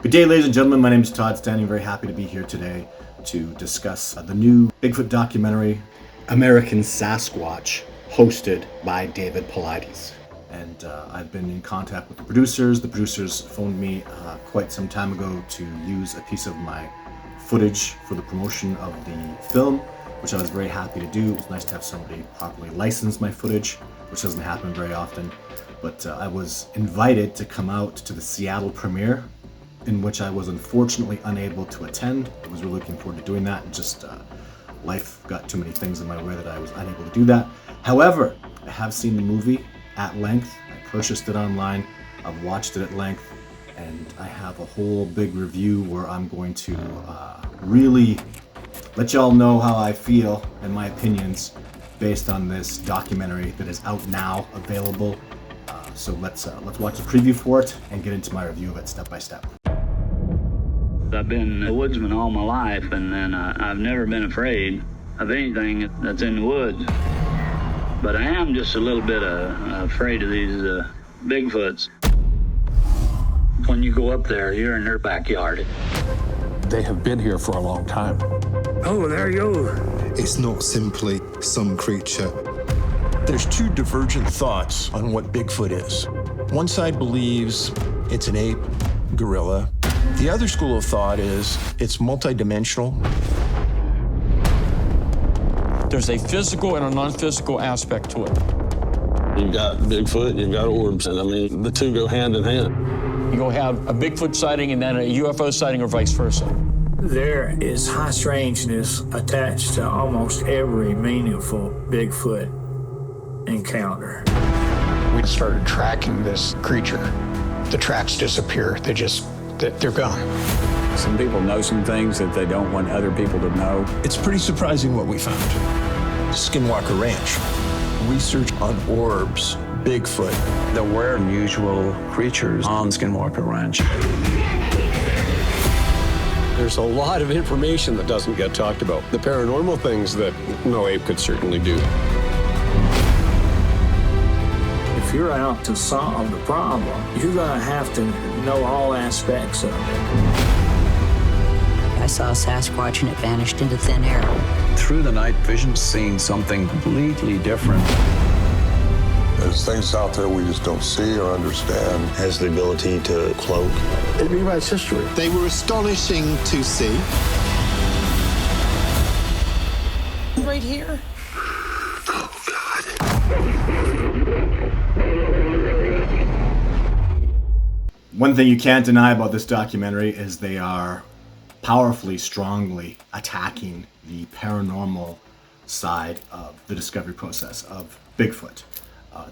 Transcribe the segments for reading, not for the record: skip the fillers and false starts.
Good day, ladies and gentlemen. My name is Todd. Standing very happy to be here today to discuss the new Bigfoot documentary, American Sasquatch, hosted by David Paulides. And I've been in contact with the producers. The producers phoned me quite some time ago to use a piece of my footage for the promotion of the film, which I was very happy to do. It was nice to have somebody properly license my footage, which doesn't happen very often. But I was invited to come out to the Seattle premiere, in which I was unfortunately unable to attend. I was really looking forward to doing that, and just life got too many things in my way that I was unable to do that. However, I have seen the movie at length. I purchased it online. I've watched it at length, and I have a whole big review where I'm going to really let y'all know how I feel and my opinions based on this documentary that is out now, available. So let's watch the preview for it and get into my review of it step by step. I've been a woodsman all my life, and then I've never been afraid of anything that's in the woods. But I am just a little bit afraid of these Bigfoots. When you go up there, you're in their backyard. They have been here for a long time. Oh, there you go. It's not simply some creature. There's two divergent thoughts on what Bigfoot is. One side believes it's an ape, gorilla. The other school of thought is it's multidimensional. There's a physical and a non-physical aspect to it. You've got Bigfoot, you've got orbs, and I mean, the two go hand in hand. You go have a Bigfoot sighting and then a UFO sighting, or vice versa. There is high strangeness attached to almost every meaningful Bigfoot encounter. We started tracking this creature. The tracks disappear. They're gone. Some people know some things that they don't want other people to know. It's pretty surprising what we found. Skinwalker Ranch. Research on orbs, Bigfoot. There were unusual creatures on Skinwalker Ranch. There's a lot of information that doesn't get talked about. The paranormal things that no ape could certainly do. If you're out to solve the problem, you're going to have to know all aspects of it. I saw a Sasquatch and it vanished into thin air. Through the night vision, seeing something completely different. There's things out there we just don't see or understand. Has the ability to cloak. It rewrites history. They were astonishing to see. Right here. One thing you can't deny about this documentary is they are powerfully, strongly attacking the paranormal side of the discovery process of Bigfoot.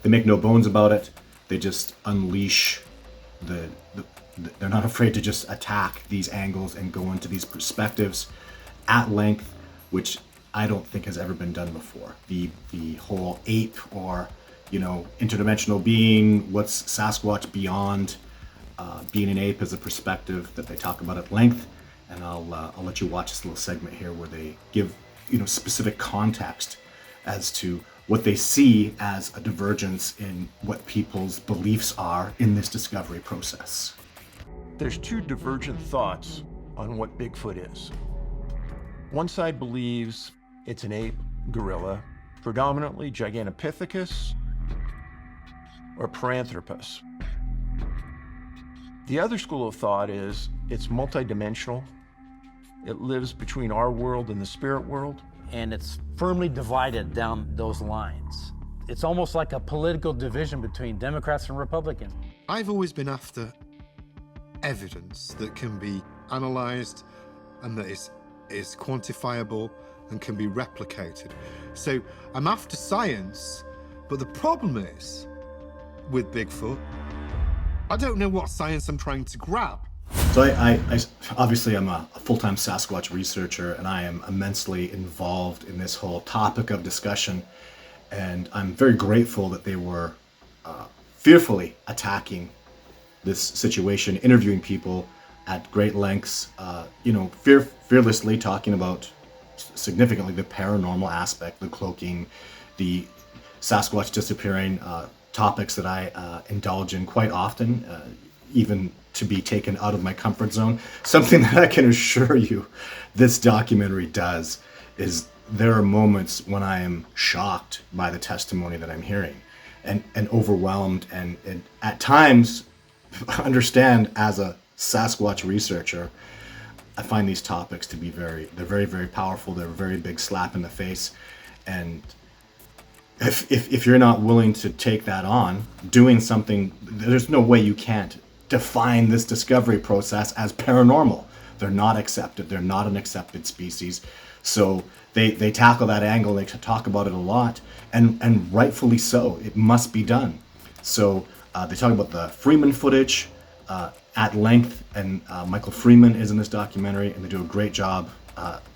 They make no bones about it. They just unleash they're not afraid to just attack these angles and go into these perspectives at length, which I don't think has ever been done before. The whole ape or, interdimensional being, what's Sasquatch beyond being an ape as a perspective that they talk about at length. And I'll let you watch this little segment here where they give specific context as to what they see as a divergence in what people's beliefs are in this discovery process. There's two divergent thoughts on what Bigfoot is. One side believes it's an ape, gorilla, predominantly Gigantopithecus or Paranthropus. The other school of thought is it's multidimensional. It lives between our world and the spirit world. And it's firmly divided down those lines. It's almost like a political division between Democrats and Republicans. I've always been after evidence that can be analyzed and that is quantifiable and can be replicated. So I'm after science, but the problem is, with Bigfoot, I don't know what science I'm trying to grab. So I obviously I'm a full-time Sasquatch researcher, and I am immensely involved in this whole topic of discussion, and I'm very grateful that they were fearfully attacking this situation, interviewing people at great lengths, fearlessly talking about significantly the paranormal aspect, the cloaking, the Sasquatch disappearing, topics that I indulge in quite often, even to be taken out of my comfort zone. Something that I can assure you this documentary does is there are moments when I am shocked by the testimony that I'm hearing and overwhelmed and at times understand as a Sasquatch researcher, I find these topics to be very, very powerful. They're a very big slap in the face. And if you're not willing to take that on, doing something, there's no way you can't define this discovery process as paranormal. They're not accepted. They're not an accepted species. So they tackle that angle. They talk about it a lot, and rightfully so. It must be done. So they talk about the Freeman footage at length, and Michael Freeman is in this documentary, and they do a great job,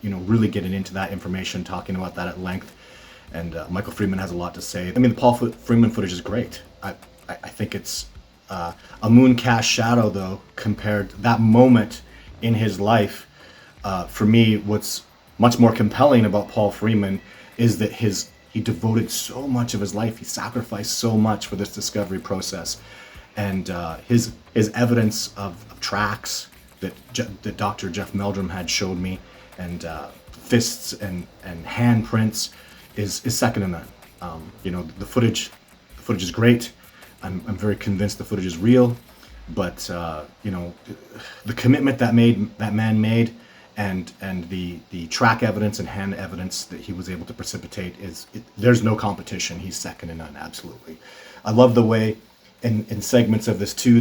really getting into that information, talking about that at length. And Michael Freeman has a lot to say. I mean, the Paul Freeman footage is great. I think it's a mooncast shadow, though, compared to that moment in his life. For me, what's much more compelling about Paul Freeman is that he devoted so much of his life, he sacrificed so much for this discovery process. And his evidence of tracks that Dr. Jeff Meldrum had showed me, and fists and handprints is second to none. The footage is great. I'm very convinced the footage is real, but the commitment that man made, and the track evidence and hand evidence that he was able to precipitate there's no competition. He's second to none, absolutely. I love the way in segments of this too,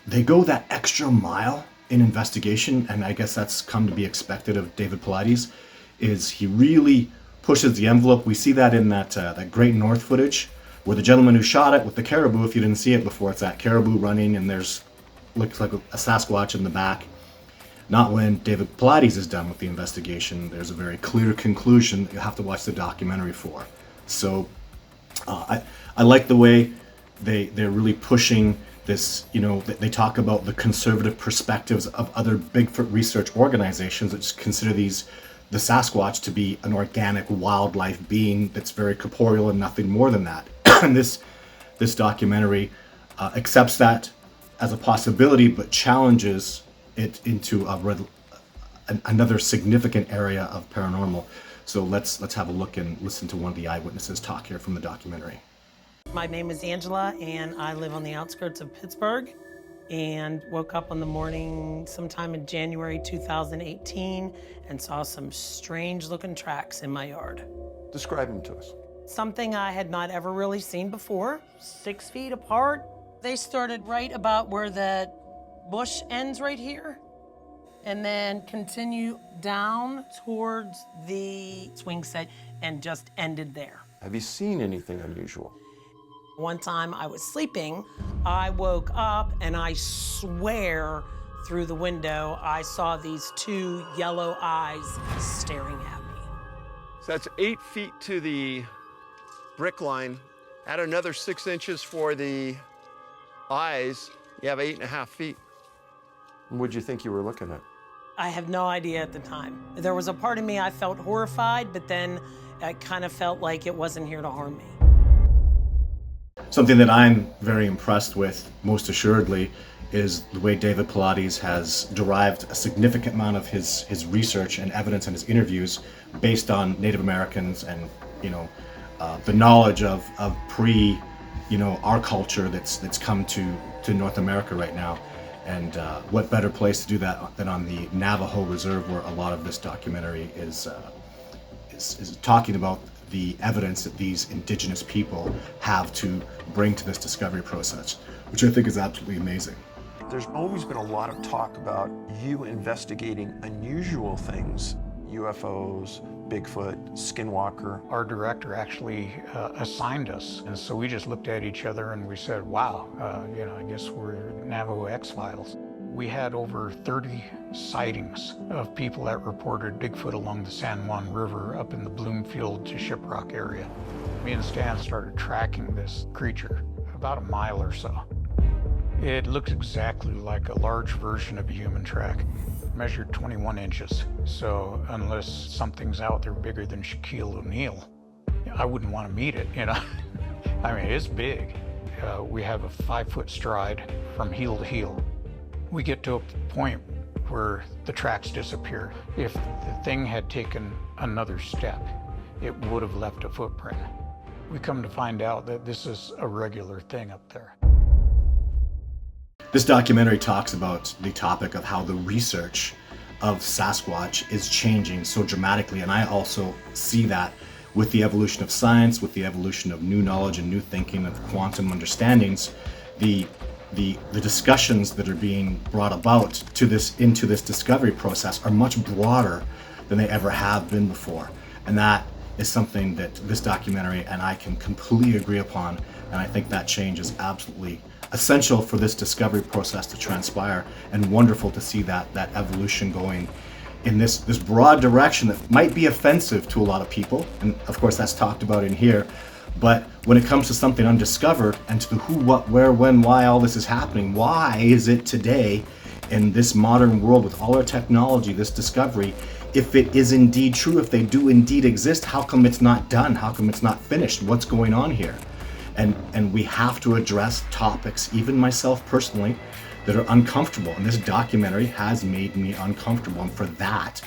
they go that extra mile in investigation, and I guess that's come to be expected of David Paulides, is he really pushes the envelope. We see that in that Great North footage, where the gentleman who shot it with the caribou, if you didn't see it before, it's that caribou running, and looks like a Sasquatch in the back. Not when David Paulides is done with the investigation. There's a very clear conclusion that you have to watch the documentary for. So I like the way they're really pushing this, they talk about the conservative perspectives of other Bigfoot research organizations that just consider the Sasquatch to be an organic wildlife being that's very corporeal and nothing more than that. And this documentary accepts that as a possibility, but challenges it into another significant area of paranormal. So let's have a look and listen to one of the eyewitnesses talk here from the documentary. My name is Angela, and I live on the outskirts of Pittsburgh, and woke up in the morning sometime in January 2018 and saw some strange looking tracks in my yard. Describe them to us. Something I had not ever really seen before, 6 feet apart. They started right about where that bush ends right here, and then continue down towards the swing set and just ended there. Have you seen anything unusual? One time I was sleeping, I woke up, and I swear through the window I saw these two yellow eyes staring at me. So that's 8 feet to the brick line. Add another 6 inches for the eyes. You have 8.5 feet. What'd you think you were looking at? I have no idea at the time. There was a part of me I felt horrified, but then I kind of felt like it wasn't here to harm me. Something that I'm very impressed with, most assuredly, is the way David Paulides has derived a significant amount of his research and evidence and his interviews based on Native Americans and the knowledge of our culture that's come to North America right now. And what better place to do that than on the Navajo Reserve, where a lot of this documentary is talking about the evidence that these indigenous people have to bring to this discovery process, which I think is absolutely amazing. There's always been a lot of talk about you investigating unusual things, UFOs, Bigfoot, Skinwalker. Our director actually assigned us, and so we just looked at each other and we said, wow, I guess we're Navajo X-Files. We had over 30 sightings of people that reported Bigfoot along the San Juan River up in the Bloomfield to Shiprock area. Me and Stan started tracking this creature about a mile or so. It looks exactly like a large version of a human track. It measured 21 inches. So unless something's out there bigger than Shaquille O'Neal, I wouldn't want to meet it, I mean, it's big. we have a 5-foot stride from heel to heel. We get to a point where the tracks disappear. If the thing had taken another step, it would have left a footprint. We come to find out that this is a regular thing up there. This documentary talks about the topic of how the research of Sasquatch is changing so dramatically, and I also see that with the evolution of science, with the evolution of new knowledge and new thinking of quantum understandings, the discussions that are being brought about into this discovery process are much broader than they ever have been before. And that is something that this documentary and I can completely agree upon, and I think that change is absolutely essential for this discovery process to transpire, and wonderful to see that evolution going in this broad direction that might be offensive to a lot of people, and of course that's talked about in here. But when it comes to something undiscovered and to the who, what, where, when, why all this is happening, why is it today in this modern world with all our technology, this discovery, if it is indeed true, if they do indeed exist, how come it's not done? How come it's not finished? What's going on here? And we have to address topics, even myself personally, that are uncomfortable. And this documentary has made me uncomfortable. And for that,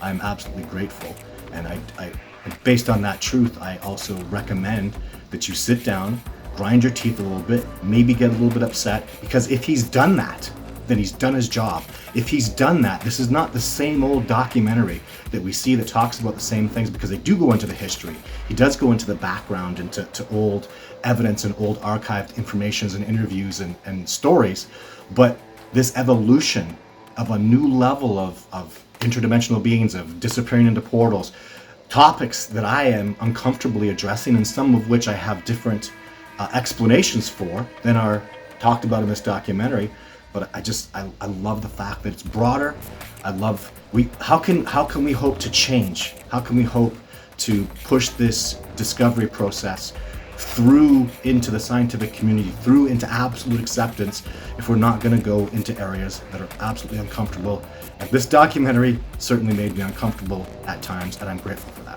I'm absolutely grateful. And I based on that truth, I also recommend that you sit down, grind your teeth a little bit, maybe get a little bit upset, because if he's done that, then he's done his job. If he's done that, this is not the same old documentary that we see that talks about the same things, because they do go into the history. He does go into the background, into old evidence and old archived informations and interviews and stories. But this evolution of a new level of interdimensional beings, of disappearing into portals, topics that I am uncomfortably addressing, and some of which I have different explanations for than are talked about in this documentary. But I love the fact that it's broader. How can we hope to change? How can we hope to push this discovery process through into the scientific community, through into absolute acceptance, if we're not going to go into areas that are absolutely uncomfortable? And this documentary certainly made me uncomfortable at times, and I'm grateful for that.